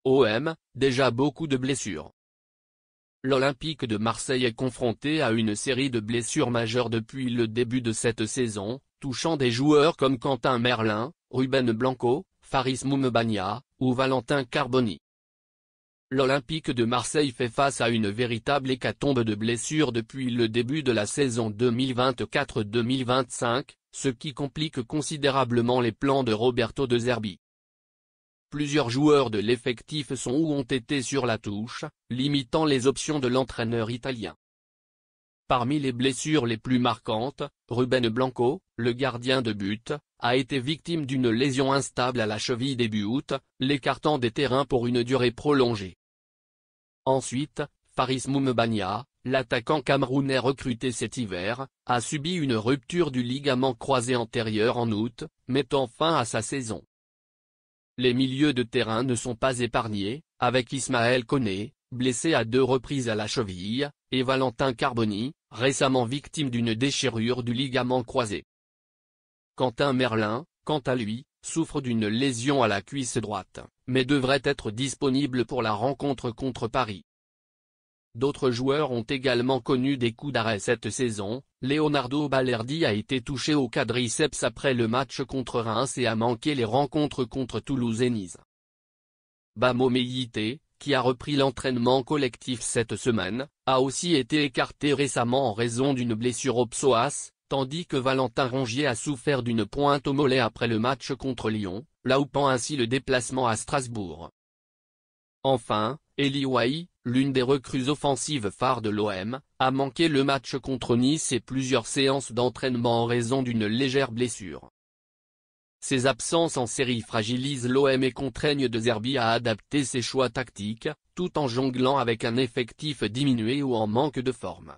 OM, déjà beaucoup de blessures. L'Olympique de Marseille est confronté à une série de blessures majeures depuis le début de cette saison, touchant des joueurs comme Quentin Merlin, Ruben Blanco, Faris Moumebania, ou Valentin Carboni. L'Olympique de Marseille fait face à une véritable hécatombe de blessures depuis le début de la saison 2024-2025, ce qui complique considérablement les plans de Roberto De Zerbi. Plusieurs joueurs de l'effectif sont ou ont été sur la touche, limitant les options de l'entraîneur italien. Parmi les blessures les plus marquantes, Ruben Blanco, le gardien de but, a été victime d'une lésion instable à la cheville début août, l'écartant des terrains pour une durée prolongée. Ensuite, Faris Moumebania, l'attaquant camerounais recruté cet hiver, a subi une rupture du ligament croisé antérieur en août, mettant fin à sa saison. Les milieux de terrain ne sont pas épargnés, avec Ismaël Koné, blessé à 2 reprises à la cheville, et Valentin Carboni, récemment victime d'une déchirure du ligament croisé. Quentin Merlin, quant à lui, souffre d'une lésion à la cuisse droite, mais devrait être disponible pour la rencontre contre Paris. D'autres joueurs ont également connu des coups d'arrêt cette saison. Leonardo Balerdi a été touché au quadriceps après le match contre Reims et a manqué les rencontres contre Toulouse et Nice. Bamo Meïté, qui a repris l'entraînement collectif cette semaine, a aussi été écarté récemment en raison d'une blessure au psoas, tandis que Valentin Rongier a souffert d'une pointe au mollet après le match contre Lyon, loupant ainsi le déplacement à Strasbourg. Enfin, Eli Wahi, l'une des recrues offensives phares de l'OM, a manqué le match contre Nice et plusieurs séances d'entraînement en raison d'une légère blessure. Ces absences en série fragilisent l'OM et contraignent De Zerbi à adapter ses choix tactiques, tout en jonglant avec un effectif diminué ou en manque de forme.